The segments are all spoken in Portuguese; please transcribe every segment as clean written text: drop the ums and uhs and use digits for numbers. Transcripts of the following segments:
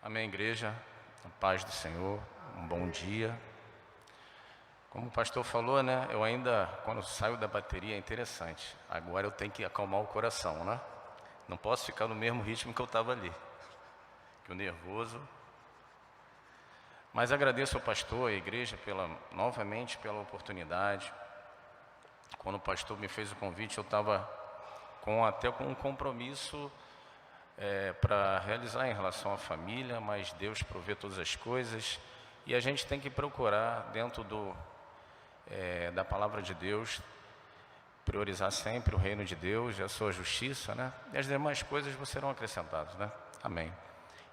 Amém, igreja, a paz do Senhor, um bom dia. Como o pastor falou, né, eu ainda, quando saio da bateria, é interessante. Agora eu tenho que acalmar o coração, né? Não posso ficar no mesmo ritmo que eu estava ali, que o nervoso. Mas agradeço ao pastor, à igreja, novamente pela oportunidade. Quando o pastor me fez o convite, eu estava até com um compromisso para realizar em relação à família, mas Deus provê todas as coisas e a gente tem que procurar, dentro da palavra de Deus, priorizar sempre o reino de Deus e a sua justiça, né? E as demais coisas vos serão acrescentadas, né? Amém.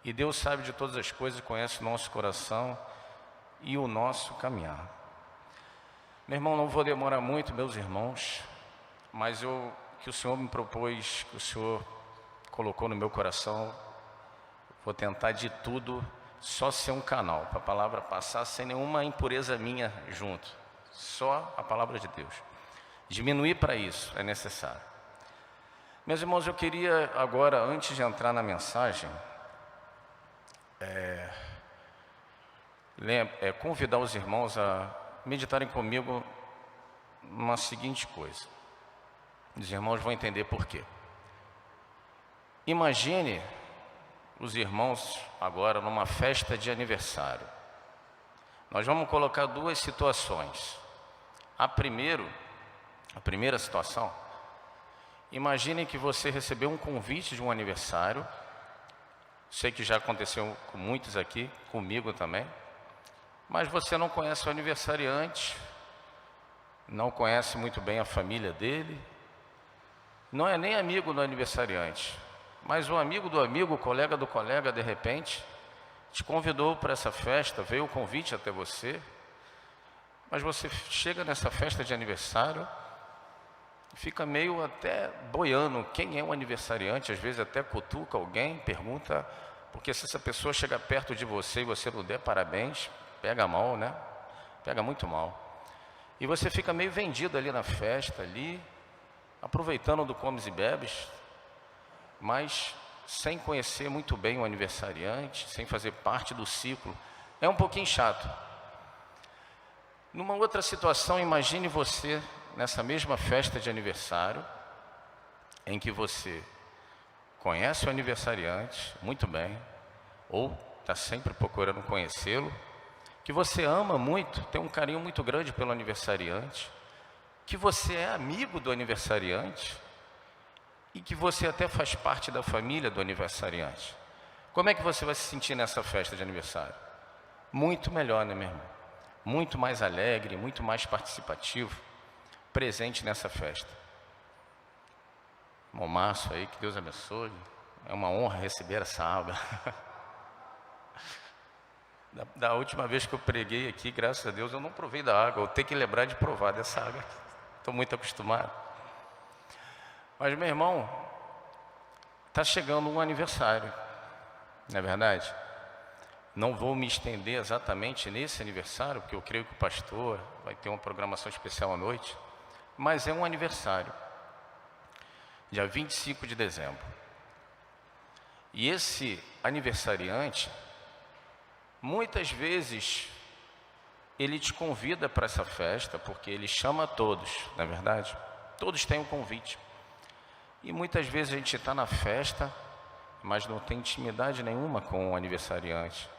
E Deus sabe de todas as coisas, conhece o nosso coração e o nosso caminhar. Meu irmão, não vou demorar muito, meus irmãos, mas que o Senhor me propôs, que o Senhor colocou no meu coração, vou tentar de tudo, só ser um canal, para a palavra passar sem nenhuma impureza minha junto, só a palavra de Deus. Diminuir para isso é necessário. Meus irmãos, eu queria agora, antes de entrar na mensagem, convidar os irmãos a meditarem comigo numa seguinte coisa. Os irmãos vão entender por quê. Imagine os irmãos agora numa festa de aniversário. Nós vamos colocar duas situações. A primeira situação, imagine que você recebeu um convite de um aniversário. Sei que já aconteceu com muitos aqui, comigo também. Mas você não conhece o aniversariante, não conhece muito bem a família dele, não é nem amigo do aniversariante. Mas o amigo do amigo, o colega do colega, de repente, te convidou para essa festa, veio o convite até você, mas você chega nessa festa de aniversário e fica meio até boiando quem é o aniversariante, às vezes até cutuca alguém, pergunta, porque se essa pessoa chegar perto de você e você não der parabéns, pega mal, né? Pega muito mal. E você fica meio vendido ali na festa, ali, aproveitando do comes e bebes, mas sem conhecer muito bem o aniversariante, sem fazer parte do ciclo. É um pouquinho chato. Numa outra situação, imagine você nessa mesma festa de aniversário, em que você conhece o aniversariante muito bem, ou está sempre procurando conhecê-lo, que você ama muito, tem um carinho muito grande pelo aniversariante, que você é amigo do aniversariante, e que você até faz parte da família do aniversariante. Como é que você vai se sentir nessa festa de aniversário? Muito melhor, né, meu irmão? Muito mais alegre, muito mais participativo, presente nessa festa. Irmão Márcio aí, que Deus abençoe. É uma honra receber essa água. Da última vez que eu preguei aqui, graças a Deus, eu não provei da água. Eu tenho que lembrar de provar dessa água. Estou muito acostumado. Mas, meu irmão, está chegando um aniversário, não é verdade? Não vou me estender exatamente nesse aniversário, porque eu creio que o pastor vai ter uma programação especial à noite, mas é um aniversário, dia 25 de dezembro. E esse aniversariante, muitas vezes, ele te convida para essa festa, porque ele chama todos, não é verdade? Todos têm um convite. E muitas vezes a gente está na festa, mas não tem intimidade nenhuma com o aniversariante.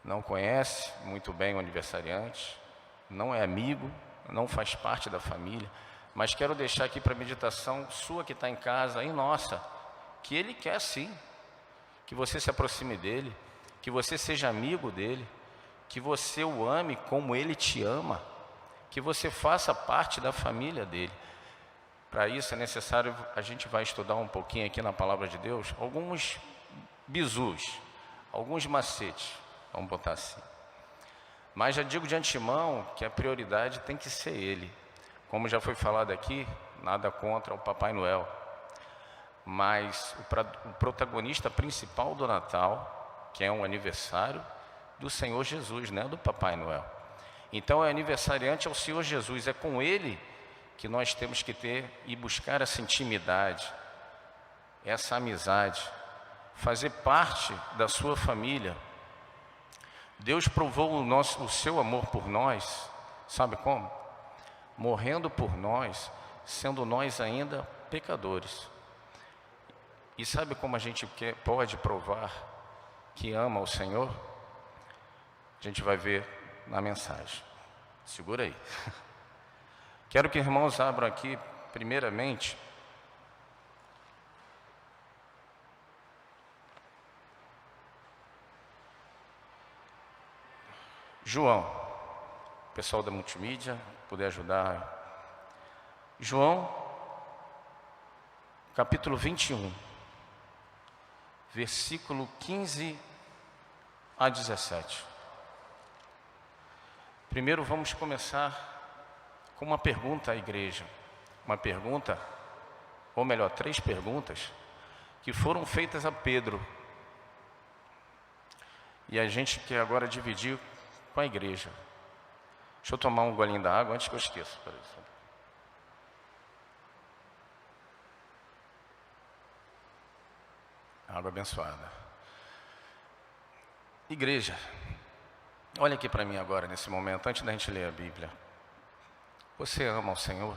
Não conhece muito bem o aniversariante, não é amigo, não faz parte da família. Mas quero deixar aqui para meditação sua que está em casa e nossa, que ele quer sim, que você se aproxime dele, que você seja amigo dele, que você o ame como ele te ama, que você faça parte da família dele. Para isso é necessário, a gente vai estudar um pouquinho aqui na palavra de Deus, alguns bizus, alguns macetes, vamos botar assim. Mas já digo de antemão que a prioridade tem que ser ele. Como já foi falado aqui, nada contra o Papai Noel. Mas o protagonista principal do Natal, que é um aniversário do Senhor Jesus, não é do Papai Noel. Então o aniversariante é o Senhor Jesus, é com ele que nós temos que ter e buscar essa intimidade, essa amizade, fazer parte da sua família. Deus provou o seu amor por nós, sabe como? Morrendo por nós, sendo nós ainda pecadores. E sabe como a gente pode provar que ama o Senhor? A gente vai ver na mensagem. Segura aí. Quero que irmãos abram aqui, primeiramente, João. Pessoal da multimídia, puder ajudar. João, capítulo 21, versículo 15 a 17. Primeiro vamos começar com uma pergunta à igreja. Uma pergunta, ou melhor, 3 perguntas, que foram feitas a Pedro. E a gente quer agora dividir com a igreja. Deixa eu tomar um golinho da água antes que eu esqueça. Água abençoada. Igreja, olha aqui para mim agora, nesse momento, antes da gente ler a Bíblia. Você ama o Senhor?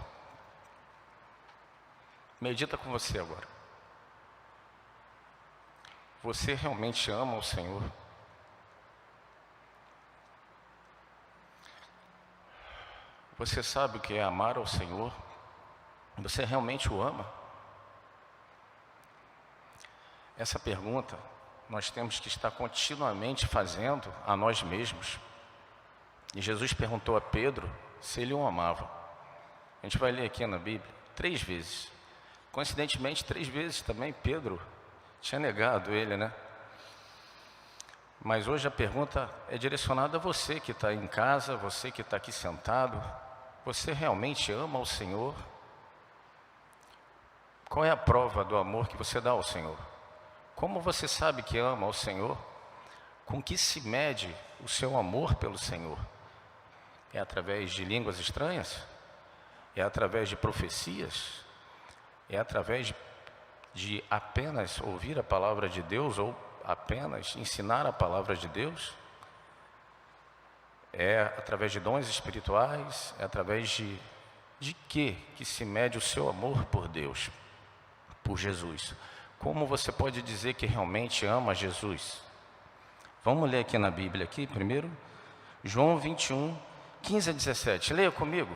Medita com você agora. Você realmente ama o Senhor? Você sabe o que é amar ao Senhor? Você realmente o ama? Essa pergunta nós temos que estar continuamente fazendo a nós mesmos. E Jesus perguntou a Pedro se ele o amava. A gente vai ler aqui na Bíblia 3 vezes. Coincidentemente, 3 vezes também Pedro tinha negado ele, né? Mas hoje a pergunta é direcionada a você que está em casa, você que está aqui sentado. Você realmente ama o Senhor? Qual é a prova do amor que você dá ao Senhor? Como você sabe que ama o Senhor? Com que se mede o seu amor pelo Senhor? É através de línguas estranhas? É através de profecias? É através de apenas ouvir a palavra de Deus ou apenas ensinar a palavra de Deus? É através de dons espirituais? É através de que se mede o seu amor por Deus, por Jesus? Como você pode dizer que realmente ama Jesus? Vamos ler aqui na Bíblia, aqui primeiro, João 21, 15 a 17. Leia comigo.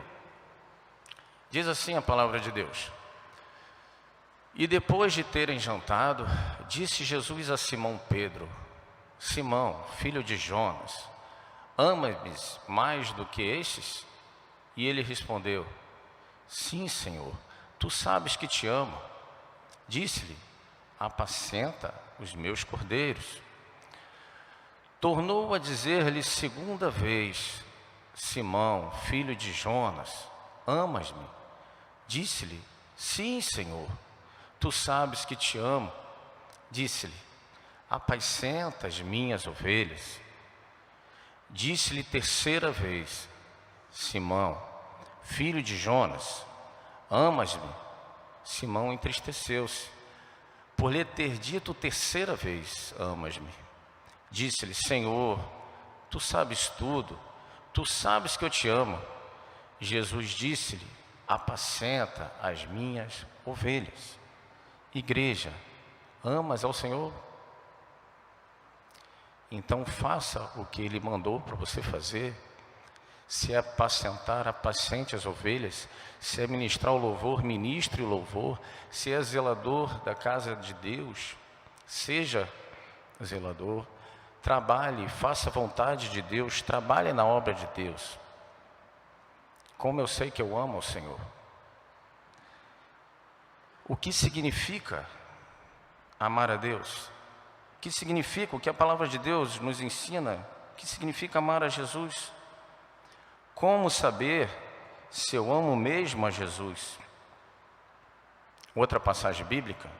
Diz assim a palavra de Deus. E depois de terem jantado, disse Jesus a Simão Pedro: Simão, filho de Jonas, ama-me mais do que estes? E ele respondeu: Sim, Senhor, tu sabes que te amo. Disse-lhe: Apacenta os meus cordeiros. Tornou a dizer-lhe segunda vez: Simão, filho de Jonas, amas-me? Disse-lhe: Sim, Senhor, tu sabes que te amo. Disse-lhe: Apacenta as minhas ovelhas. Disse-lhe terceira vez: Simão, filho de Jonas, amas-me? Simão entristeceu-se por lhe ter dito terceira vez: amas-me. Disse-lhe: Senhor, tu sabes tudo, tu sabes que eu te amo. Jesus disse-lhe: apacenta as minhas ovelhas. Igreja, amas ao Senhor? Então faça o que Ele mandou para você fazer. Se é apacentar, apacente as ovelhas. Se é ministrar o louvor, ministre o louvor. Se é zelador da casa de Deus, seja zelador. Trabalhe, faça a vontade de Deus, trabalhe na obra de Deus. Como eu sei que eu amo o Senhor? O que significa amar a Deus? O que significa, o que a palavra de Deus nos ensina? O que significa amar a Jesus? Como saber se eu amo mesmo a Jesus? Outra passagem bíblica,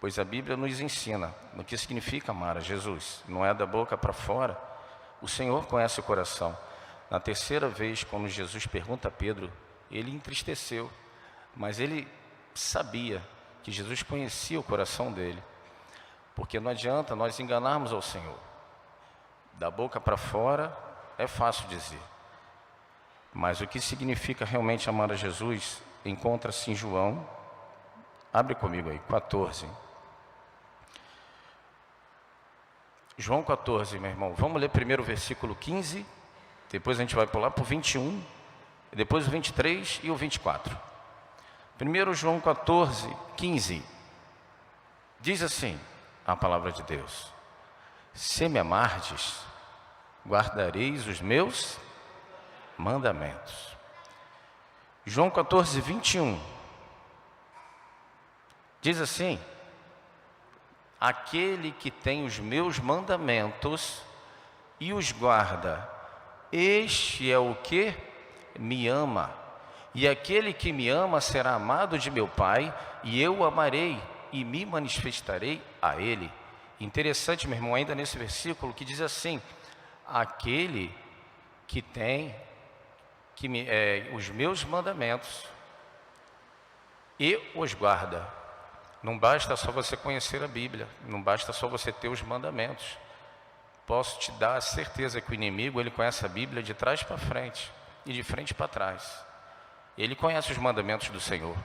pois a Bíblia nos ensina o que significa amar a Jesus. Não é da boca para fora. O Senhor conhece o coração. Na terceira vez, quando Jesus pergunta a Pedro, ele entristeceu, mas ele sabia que Jesus conhecia o coração dele. Porque não adianta nós enganarmos ao Senhor. Da boca para fora é fácil dizer, mas o que significa realmente amar a Jesus encontra-se em João, abre comigo aí, 14. João 14, meu irmão. Vamos ler primeiro o versículo 15, depois a gente vai pular para o 21, depois o 23 e o 24. Primeiro João 14, 15. Diz assim a palavra de Deus: se me amardes, guardareis os meus mandamentos. João 14, 21. Diz assim: aquele que tem os meus mandamentos e os guarda, este é o que me ama. E aquele que me ama será amado de meu Pai, e eu o amarei e me manifestarei a ele. Interessante, meu irmão, ainda nesse versículo que diz assim: aquele que tem os meus mandamentos e os guarda. Não basta só você conhecer a Bíblia, não basta só você ter os mandamentos. Posso te dar a certeza que o inimigo, ele conhece a Bíblia de trás para frente e de frente para trás. Ele conhece os mandamentos do Senhor,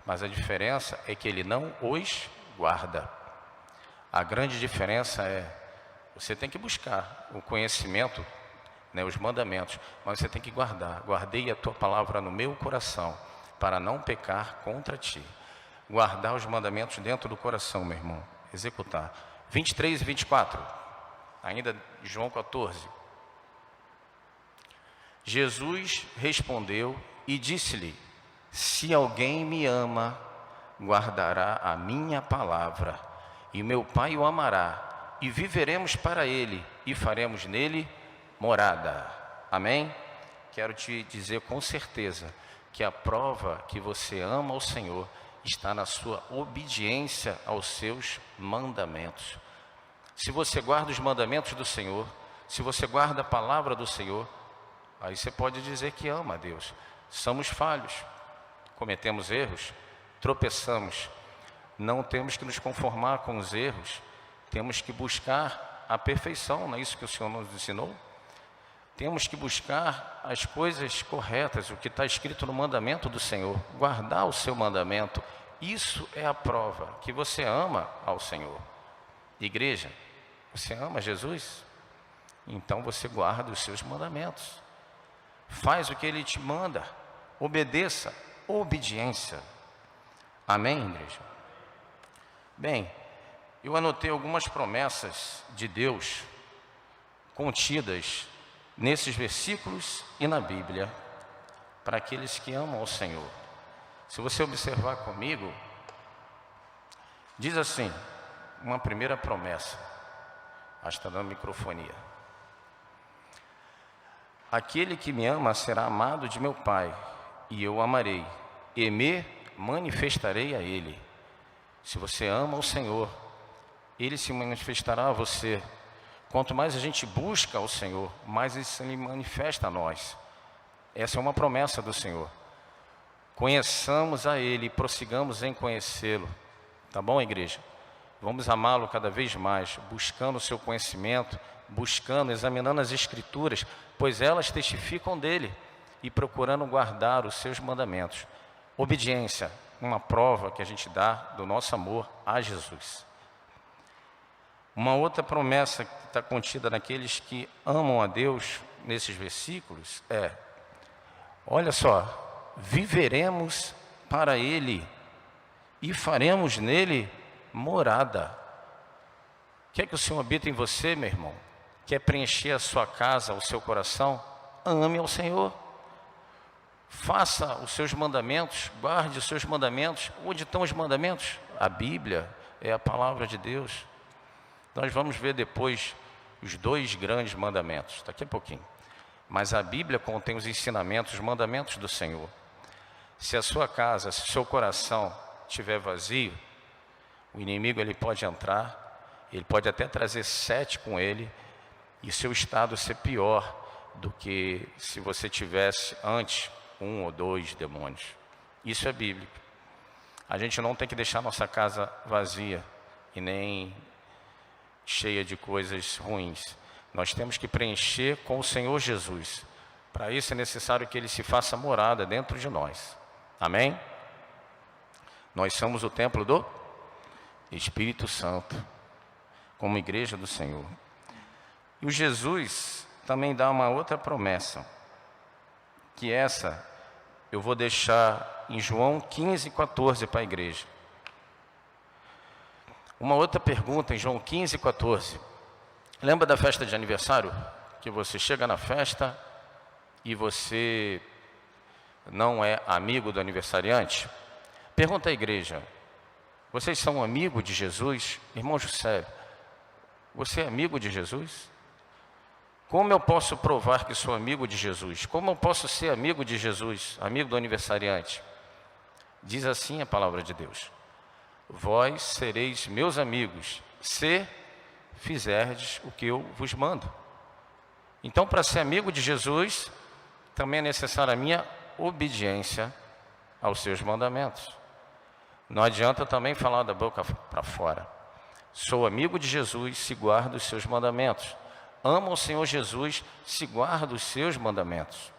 mas a diferença é que ele não os guarda. A grande diferença é, você tem que buscar o conhecimento, os mandamentos, mas você tem que guardar. Guardei a tua palavra no meu coração, para não pecar contra ti. Guardar os mandamentos dentro do coração, meu irmão, executar. 23 e 24, ainda João 14. Jesus respondeu e disse-lhe: se alguém me ama, guardará a minha palavra, e meu Pai o amará, e viveremos para ele, e faremos nele morada. Amém? Quero te dizer com certeza que a prova que você ama o Senhor está na sua obediência aos seus mandamentos. Se você guarda os mandamentos do Senhor, se você guarda a palavra do Senhor, aí você pode dizer que ama a Deus. Somos falhos, cometemos erros, tropeçamos. Não temos que nos conformar com os erros, temos que buscar a perfeição, não é isso que o Senhor nos ensinou? Temos que buscar as coisas corretas, o que está escrito no mandamento do Senhor, guardar o seu mandamento. Isso é a prova que você ama ao Senhor. Igreja, você ama Jesus? Então você guarda os seus mandamentos. Faz o que Ele te manda. Obedeça. Obediência. Amém, igreja? Bem, eu anotei algumas promessas de Deus contidas nesses versículos e na Bíblia, para aqueles que amam ao Senhor. Se você observar comigo, diz assim, uma primeira promessa. Acho que está dando microfonia. Aquele que me ama será amado de meu Pai, e eu o amarei, e me manifestarei a Ele. Se você ama o Senhor, Ele se manifestará a você. Quanto mais a gente busca o Senhor, mais Ele se manifesta a nós. Essa é uma promessa do Senhor. Conheçamos a Ele e prossigamos em conhecê-lo. Tá bom, igreja? Vamos amá-lo cada vez mais, buscando o seu conhecimento, buscando, examinando as Escrituras, pois elas testificam dele, e procurando guardar os seus mandamentos. Obediência, uma prova que a gente dá do nosso amor a Jesus. Uma outra promessa que está contida naqueles que amam a Deus, nesses versículos, é, olha só, viveremos para Ele e faremos nele morada. Quer que o Senhor habite em você, meu irmão? Quer preencher a sua casa, o seu coração? Ame ao Senhor. Faça os seus mandamentos, guarde os seus mandamentos. Onde estão os mandamentos? A Bíblia é a palavra de Deus. Nós vamos ver depois os 2 grandes mandamentos, daqui a pouquinho. Mas a Bíblia contém os ensinamentos, os mandamentos do Senhor. Se a sua casa, se o seu coração estiver vazio, o inimigo ele pode entrar, ele pode até trazer 7 com ele, e seu estado ser pior do que se você tivesse antes 1 ou 2 demônios. Isso é bíblico. A gente não tem que deixar nossa casa vazia e nem cheia de coisas ruins. Nós temos que preencher com o Senhor Jesus. Para isso é necessário que Ele se faça morada dentro de nós. Amém? Nós somos o templo do Espírito Santo, como igreja do Senhor. E o Jesus também dá uma outra promessa, que essa eu vou deixar em João 15:14 para a igreja. Uma outra pergunta em João 15:14. Lembra da festa de aniversário? Que você chega na festa e você não é amigo do aniversariante? Pergunta à igreja: vocês são amigos de Jesus? Irmão José, você é amigo de Jesus? Como eu posso provar que sou amigo de Jesus? Como eu posso ser amigo de Jesus, amigo do aniversariante? Diz assim a palavra de Deus: vós sereis meus amigos, se fizerdes o que eu vos mando. Então, para ser amigo de Jesus, também é necessária a minha obediência aos seus mandamentos. Não adianta também falar da boca para fora. Sou amigo de Jesus se guardo os seus mandamentos. Amo o Senhor Jesus se guardo os seus mandamentos.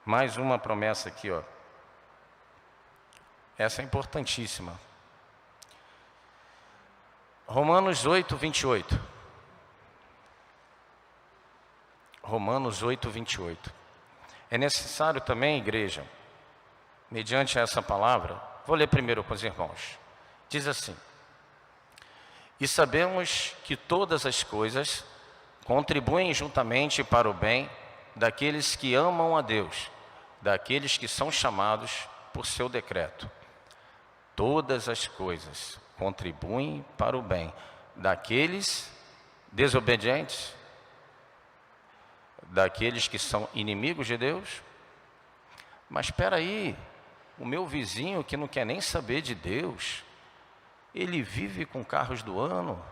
Mais uma promessa aqui, ó. Essa é importantíssima. Romanos 8:28. Romanos 8:28. É necessário também, igreja, mediante essa palavra, vou ler primeiro com os irmãos. Diz assim: e sabemos que todas as coisas contribuem juntamente para o bem daqueles que amam a Deus, daqueles que são chamados por seu decreto. Todas as coisas contribuem para o bem daqueles desobedientes, daqueles que são inimigos de Deus. Mas espera aí, o meu vizinho que não quer nem saber de Deus, ele vive com carros do ano,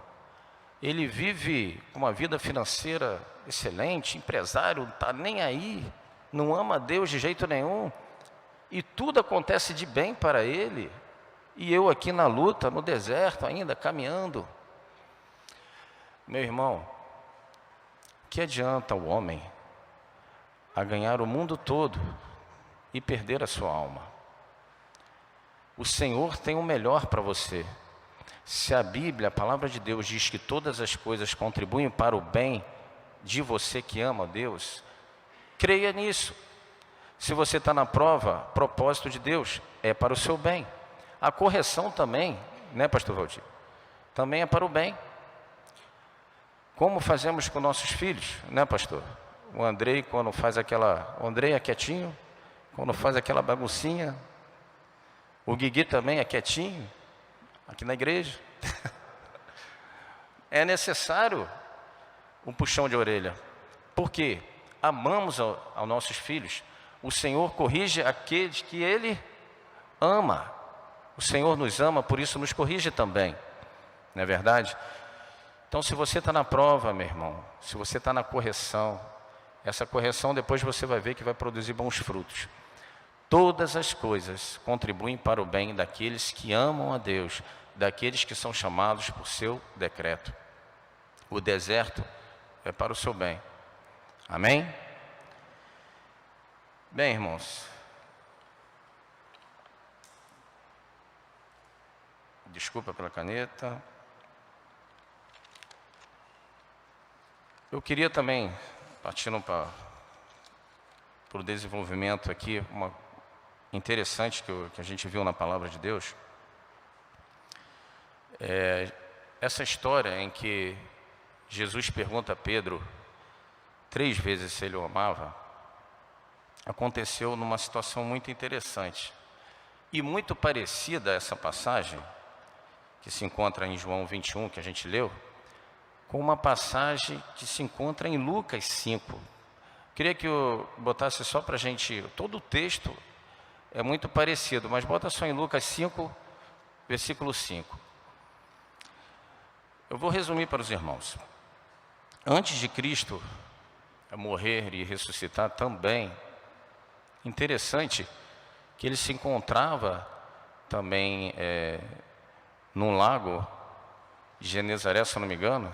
ele vive com uma vida financeira excelente, empresário, não está nem aí, não ama Deus de jeito nenhum, e tudo acontece de bem para ele, e eu aqui na luta, no deserto ainda, caminhando. Meu irmão, que adianta o homem a ganhar o mundo todo e perder a sua alma? O Senhor tem o melhor para você. Se a Bíblia, a palavra de Deus, diz que todas as coisas contribuem para o bem de você que ama a Deus, creia nisso. Se você está na prova, propósito de Deus é para o seu bem. A correção também, né, pastor Valdir? Também é para o bem. Como fazemos com nossos filhos, né, pastor? O Andrei, quando faz aquela... O Andrei é quietinho, quando faz aquela baguncinha. O Guigui também é quietinho, aqui na igreja. É necessário um puxão de orelha. Por quê? Amamos aos nossos filhos. O Senhor corrige aqueles que Ele ama. O Senhor nos ama, por isso nos corrige também. Não é verdade? Então, se você está na prova, meu irmão, se você está na correção, essa correção depois você vai ver que vai produzir bons frutos. Todas as coisas contribuem para o bem daqueles que amam a Deus, daqueles que são chamados por seu decreto. O deserto é para o seu bem. Amém? Bem, irmãos. Desculpa pela caneta. Eu queria também, partindo para o desenvolvimento aqui, uma interessante que a gente viu na palavra de Deus, essa história em que Jesus pergunta a Pedro 3 vezes se ele o amava, aconteceu numa situação muito interessante e muito parecida a essa passagem que se encontra em João 21, que a gente leu, com uma passagem que se encontra em Lucas 5. Queria que eu botasse só para a gente, todo o texto é muito parecido, mas bota só em Lucas 5, versículo 5. Eu vou resumir para os irmãos. Antes de Cristo morrer e ressuscitar também, interessante que ele se encontrava também num lago de Genezaré, se eu não me engano.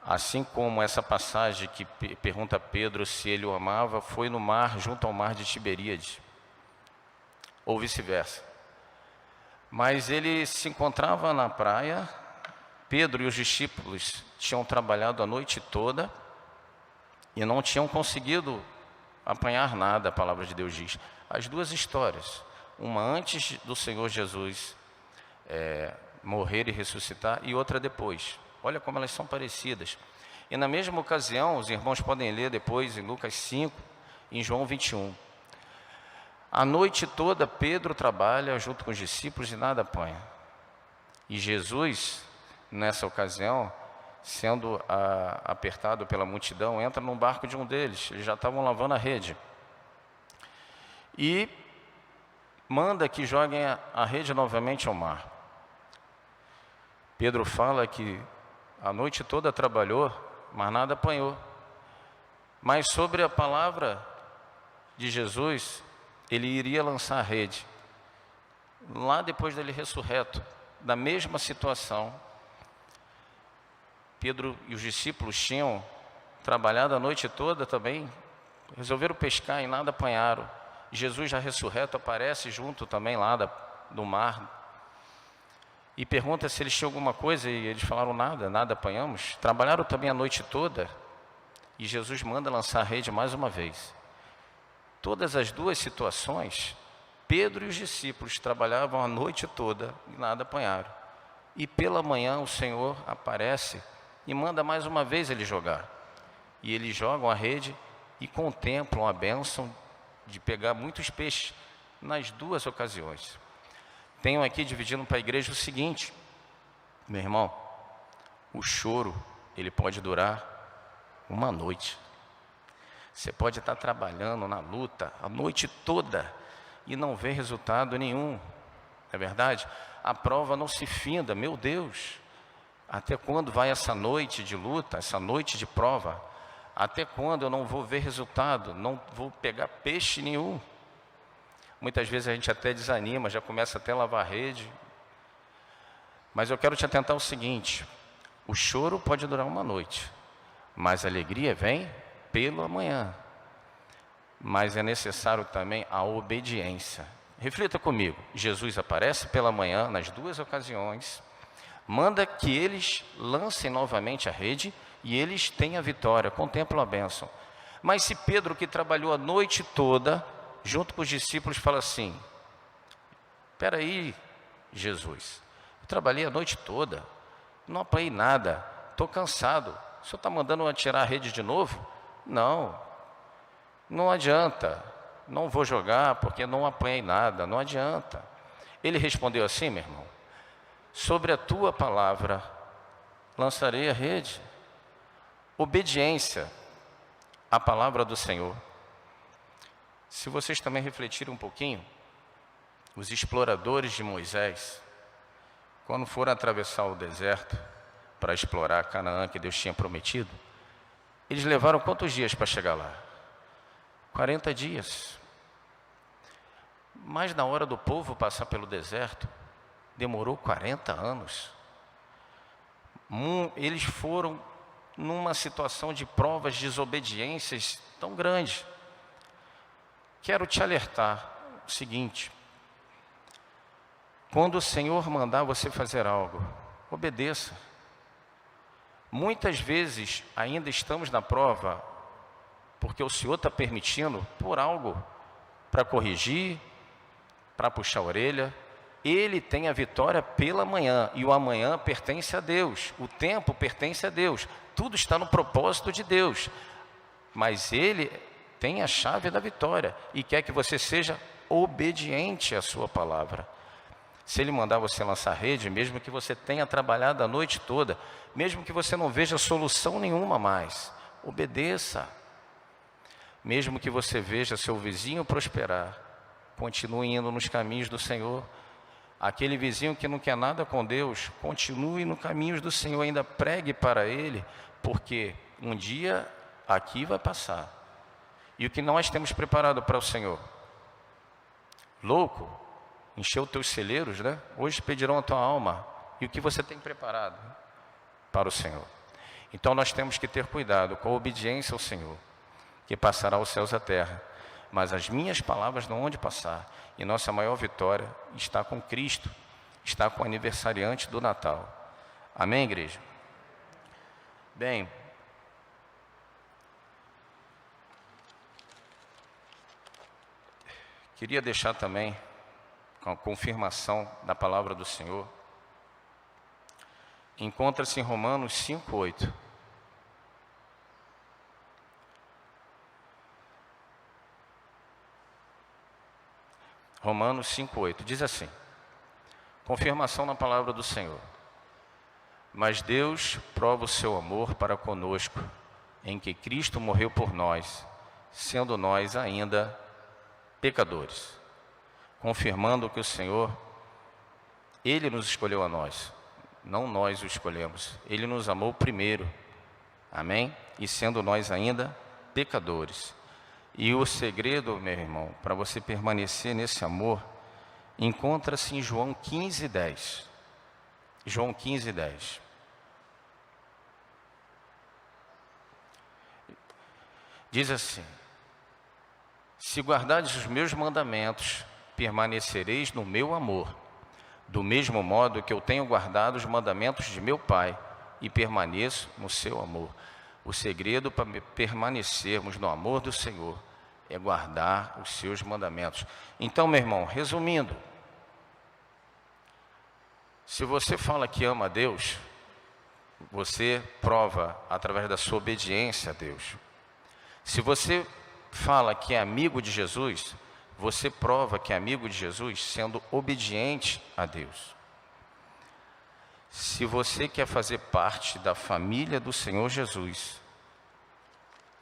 Assim como essa passagem que pergunta a Pedro se ele o amava, foi no mar, junto ao mar de Tiberíades, ou vice-versa. Mas ele se encontrava na praia, Pedro e os discípulos tinham trabalhado a noite toda e não tinham conseguido apanhar nada, a palavra de Deus diz. As duas histórias, uma antes do Senhor Jesus morrer e ressuscitar, e outra depois. Olha como elas são parecidas. E na mesma ocasião, os irmãos podem ler depois em Lucas 5, em João 21. A noite toda Pedro trabalha junto com os discípulos e nada apanha. E Jesus, nessa ocasião, sendo apertado pela multidão, entra num barco de um deles. Eles já estavam lavando a rede. E manda que joguem a rede novamente ao mar. Pedro fala que a noite toda trabalhou, mas nada apanhou. Mas sobre a palavra de Jesus, ele iria lançar a rede. Lá depois dele ressurreto, da mesma situação, Pedro e os discípulos tinham trabalhado a noite toda também, resolveram pescar e nada apanharam. Jesus já ressurreto aparece junto também lá do mar, e pergunta se eles tinham alguma coisa, e eles falaram nada apanhamos. Trabalharam também a noite toda, e Jesus manda lançar a rede mais uma vez. Todas as duas situações, Pedro e os discípulos trabalhavam a noite toda e nada apanharam. E pela manhã o Senhor aparece e manda mais uma vez eles jogar. E eles jogam a rede e contemplam a bênção de pegar muitos peixes nas duas ocasiões. Tenho aqui dividindo para a igreja o seguinte, meu irmão, o choro, ele pode durar uma noite. Você pode estar trabalhando na luta a noite toda e não ver resultado nenhum, não é verdade? A prova não se finda, meu Deus, até quando vai essa noite de luta, essa noite de prova? Até quando eu não vou ver resultado, não vou pegar peixe nenhum? Muitas vezes a gente até desanima, já começa até a lavar a rede. Mas eu quero te atentar ao seguinte, o choro pode durar uma noite, mas a alegria vem pela manhã. Mas é necessário também a obediência. Reflita comigo, Jesus aparece pela manhã nas duas ocasiões, manda que eles lancem novamente a rede e eles têm a vitória, contemplam a bênção. Mas se Pedro, que trabalhou a noite toda, junto com os discípulos, fala assim, espera aí, Jesus, eu trabalhei a noite toda, não apanhei nada, estou cansado, o senhor está mandando eu tirar a rede de novo? Não adianta, não vou jogar porque não apanhei nada, não adianta. Ele respondeu assim, meu irmão, sobre a tua palavra lançarei a rede. Obediência à palavra do Senhor. Se vocês também refletirem um pouquinho, os exploradores de Moisés, quando foram atravessar o deserto para explorar Canaã que Deus tinha prometido, eles levaram quantos dias para chegar lá? 40 dias. Mas na hora do povo passar pelo deserto, demorou 40 anos. Eles foram numa situação de provas, desobediências tão grande. Quero te alertar o seguinte, quando o Senhor mandar você fazer algo, obedeça. Muitas vezes ainda estamos na prova, porque o Senhor está permitindo por algo, para corrigir, para puxar a orelha. Ele tem a vitória pela manhã, e o amanhã pertence a Deus, o tempo pertence a Deus, tudo está no propósito de Deus, mas Ele tem a chave da vitória, e quer que você seja obediente à sua palavra. Se Ele mandar você lançar rede, mesmo que você tenha trabalhado a noite toda, mesmo que você não veja solução nenhuma mais, obedeça. Mesmo que você veja seu vizinho prosperar, continue indo nos caminhos do Senhor. Aquele vizinho que não quer nada com Deus, continue nos caminhos do Senhor, ainda pregue para ele, porque um dia aqui vai passar. E o que nós temos preparado para o Senhor? Louco, encheu os teus celeiros, né? Hoje pedirão a tua alma. e o que você tem preparado para o Senhor. Então nós temos que ter cuidado com a obediência ao Senhor, que passará os céus e a terra, mas as minhas palavras não hão de passar. E nossa maior vitória está com Cristo, está com o aniversariante do Natal. Amém, igreja? Bem, queria deixar também com a confirmação da palavra do Senhor. Encontra-se em Romanos 5:8. Romanos 5:8 diz assim: confirmação na palavra do Senhor. Mas Deus prova o seu amor para conosco, em que Cristo morreu por nós, sendo nós ainda pecadores. Confirmando que o Senhor, Ele nos escolheu a nós, não nós o escolhemos. Ele nos amou primeiro, amém? E sendo nós ainda pecadores. E o segredo, meu irmão, para você permanecer nesse amor, encontra-se em João 15:10. João 15:10. Diz assim: se guardardes os meus mandamentos, permanecereis no meu amor, do mesmo modo que eu tenho guardado os mandamentos de meu Pai e permaneço no seu amor. O segredo para permanecermos no amor do Senhor é guardar os seus mandamentos. Então, meu irmão, resumindo, se você fala que ama a Deus, você prova através da sua obediência a Deus. Se você fala que é amigo de Jesus, você prova que é amigo de Jesus sendo obediente a Deus. Se você quer fazer parte da família do Senhor Jesus,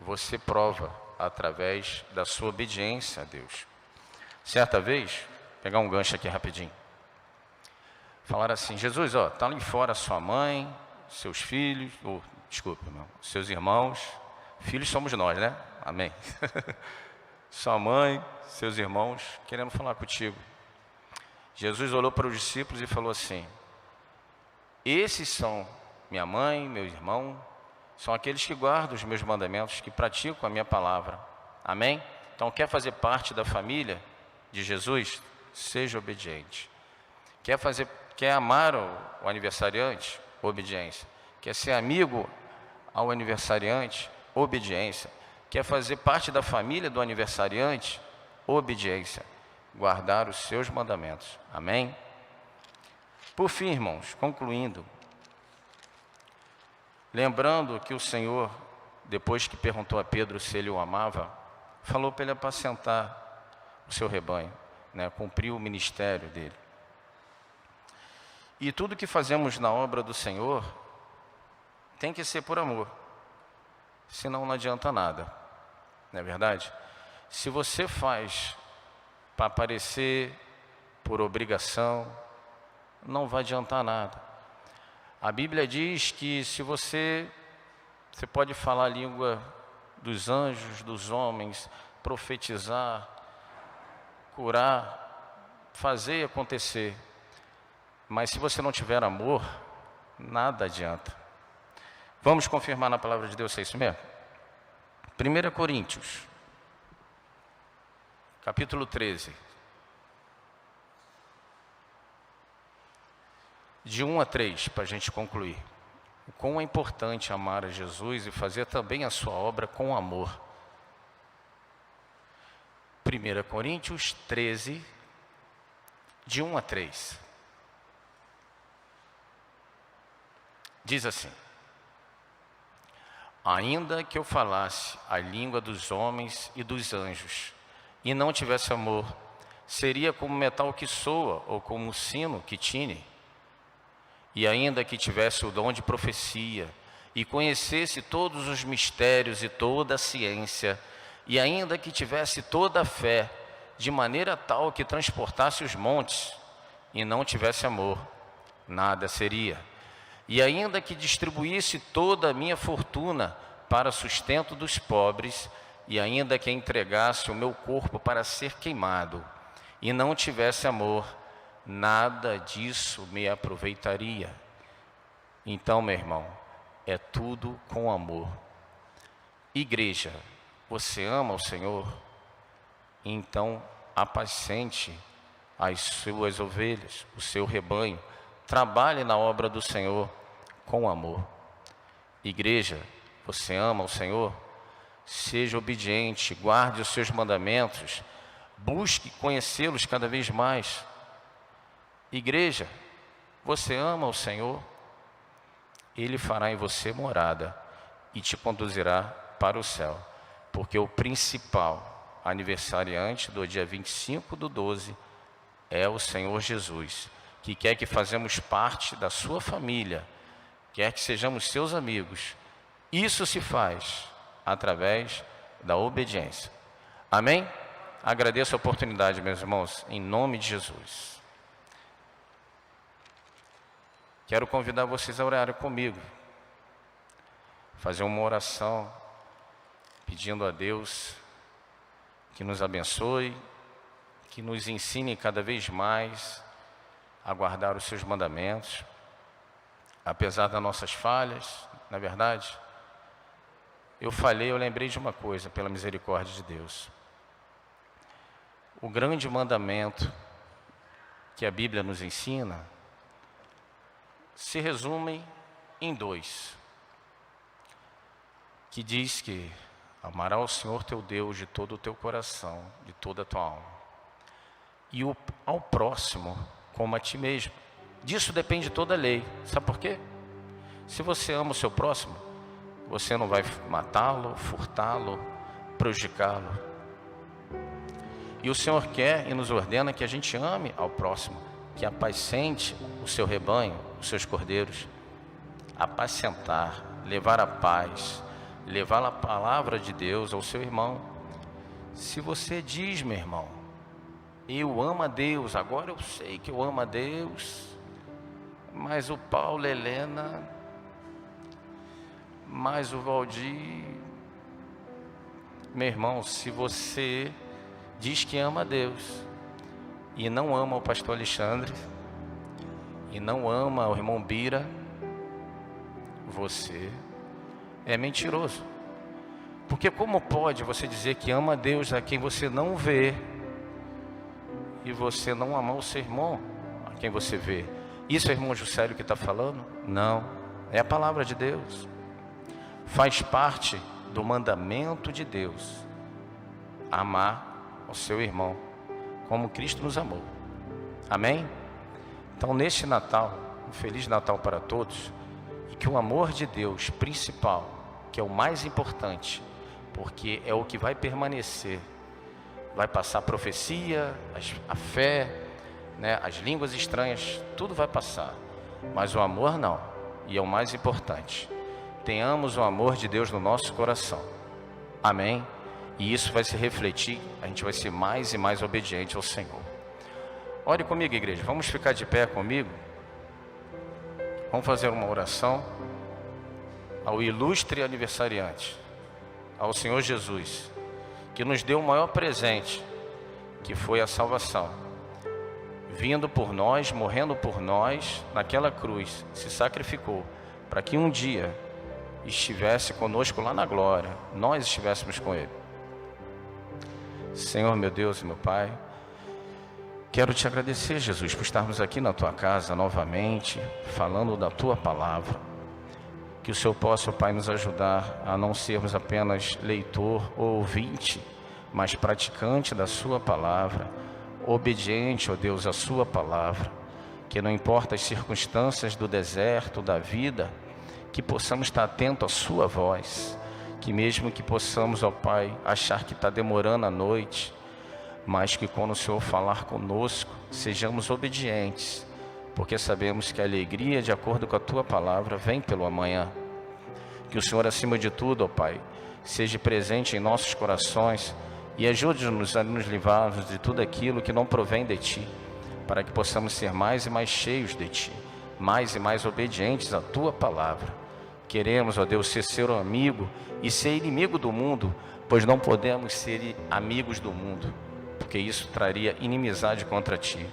você prova através da sua obediência a Deus. Certa vez, vou pegar um gancho aqui rapidinho. Falaram assim: Jesus, está ali fora sua mãe, seus filhos, seus irmãos. Filhos somos nós, né? Amém. Sua mãe, seus irmãos, querendo falar contigo. Jesus olhou para os discípulos e falou assim: esses são minha mãe, meu irmão, são aqueles que guardam os meus mandamentos, que praticam a minha palavra. Amém? Então, quer fazer parte da família de Jesus? Seja obediente. Quer amar o aniversariante? Obediência. Quer ser amigo ao aniversariante? Obediência. Quer fazer parte da família do aniversariante? Obediência. Guardar os seus mandamentos. Amém? Por fim, irmãos, concluindo, lembrando que o Senhor, depois que perguntou a Pedro se ele o amava, falou para ele apacentar o seu rebanho, né? Cumprir o ministério dele. E tudo que fazemos na obra do Senhor tem que ser por amor, senão não adianta nada, não é verdade? Se você faz para aparecer por obrigação, não vai adiantar nada. A Bíblia diz que se você pode falar a língua dos anjos, dos homens, profetizar, curar, fazer acontecer, mas se você não tiver amor, nada adianta. Vamos confirmar na palavra de Deus se é isso mesmo? 1 Coríntios, capítulo 13. De 1 a 3, para a gente concluir. O quão é importante amar a Jesus e fazer também a sua obra com amor. 1 Coríntios 13, de 1 a 3. Diz assim: ainda que eu falasse a língua dos homens e dos anjos, e não tivesse amor, seria como metal que soa, ou como um sino que tine. E ainda que tivesse o dom de profecia, e conhecesse todos os mistérios e toda a ciência, e ainda que tivesse toda a fé, de maneira tal que transportasse os montes, e não tivesse amor, nada seria. E ainda que distribuísse toda a minha fortuna para sustento dos pobres, e ainda que entregasse o meu corpo para ser queimado, e não tivesse amor, nada disso me aproveitaria. Então, meu irmão, é tudo com amor. Igreja, você ama o Senhor? Então, apacente as suas ovelhas, o seu rebanho. Trabalhe na obra do Senhor com amor. Igreja, você ama o Senhor? Seja obediente, guarde os seus mandamentos, busque conhecê-los cada vez mais. Igreja, você ama o Senhor? Ele fará em você morada e te conduzirá para o céu, porque o principal aniversariante do dia 25/12 é o Senhor Jesus, que quer que fazemos parte da sua família, quer que sejamos seus amigos. Isso se faz através da obediência. Amém? Agradeço a oportunidade, meus irmãos, em nome de Jesus. Quero convidar vocês a orarem comigo, fazer uma oração, pedindo a Deus que nos abençoe, que nos ensine cada vez mais a guardar os seus mandamentos, apesar das nossas falhas. Na verdade, eu falhei, eu lembrei de uma coisa, pela misericórdia de Deus. O grande mandamento que a Bíblia nos ensina se resume em 2, que diz que amarás ao Senhor teu Deus de todo o teu coração, de toda a tua alma, e ao próximo como a ti mesmo. Disso depende toda a lei. Sabe por quê? Se você ama o seu próximo, você não vai matá-lo, furtá-lo, prejudicá-lo. E o Senhor quer e nos ordena que a gente ame ao próximo, que apacente o seu rebanho, os seus cordeiros. Apacentar, levar a paz, levar a palavra de Deus ao seu irmão. Se você diz, meu irmão, eu amo a Deus, agora eu sei que eu amo a Deus, mas o Paulo, Helena, mas o Valdir, meu irmão, se você diz que ama a Deus e não ama o pastor Alexandre e não ama o irmão Bira, você é mentiroso. Porque como pode você dizer que ama a Deus a quem você não vê e você não amar o seu irmão a quem você vê? Isso é o irmão Juscelio que está falando? Não, é a palavra de Deus. Faz parte do mandamento de Deus amar o seu irmão como Cristo nos amou. Amém? Então, neste Natal, um Feliz Natal para todos, e que o amor de Deus principal, que é o mais importante, porque é o que vai permanecer, vai passar a profecia, a fé, né, as línguas estranhas, tudo vai passar, mas o amor não, e é o mais importante. Tenhamos o amor de Deus no nosso coração. Amém? E isso vai se refletir, a gente vai ser mais e mais obediente ao Senhor. Ore comigo, igreja, vamos ficar de pé comigo? Vamos fazer uma oração ao ilustre aniversariante, ao Senhor Jesus, que nos deu o maior presente, que foi a salvação, vindo por nós, morrendo por nós, naquela cruz, se sacrificou, para que um dia estivesse conosco lá na glória, nós estivéssemos com Ele. Senhor, meu Deus e meu Pai, quero te agradecer, Jesus, por estarmos aqui na Tua casa novamente, falando da Tua palavra. Que o Senhor possa, Pai, nos ajudar a não sermos apenas leitor ou ouvinte, mas praticante da Sua palavra, obediente, ó Deus, à Sua palavra. Que não importa as circunstâncias do deserto, da vida, que possamos estar atentos à Sua voz. Que mesmo que possamos, ó Pai, achar que está demorando a noite, mas que quando o Senhor falar conosco, sejamos obedientes, porque sabemos que a alegria, de acordo com a Tua palavra, vem pelo amanhã. Que o Senhor, acima de tudo, ó Pai, seja presente em nossos corações e ajude-nos a nos livrarmos de tudo aquilo que não provém de Ti, para que possamos ser mais e mais cheios de Ti, mais e mais obedientes à Tua palavra. Queremos, ó Deus, ser seu amigo e ser inimigo do mundo, pois não podemos ser amigos do mundo, porque isso traria inimizade contra Ti.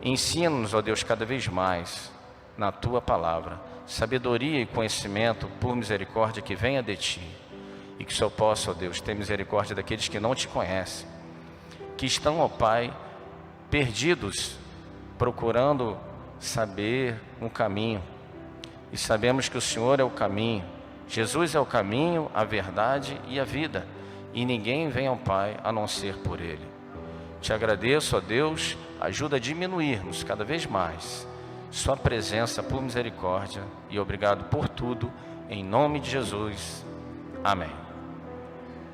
Ensina-nos, ó Deus, cada vez mais na Tua palavra, sabedoria e conhecimento por misericórdia que venha de Ti. E que o Senhor possa, ó Deus, ter misericórdia daqueles que não Te conhecem, que estão, ó Pai, perdidos, procurando saber um caminho. E sabemos que o Senhor é o caminho. Jesus é o caminho, a verdade e a vida. E ninguém vem ao Pai a não ser por Ele. Te agradeço, ó Deus, ajuda a diminuirmos cada vez mais Sua presença por misericórdia. E obrigado por tudo, em nome de Jesus. Amém.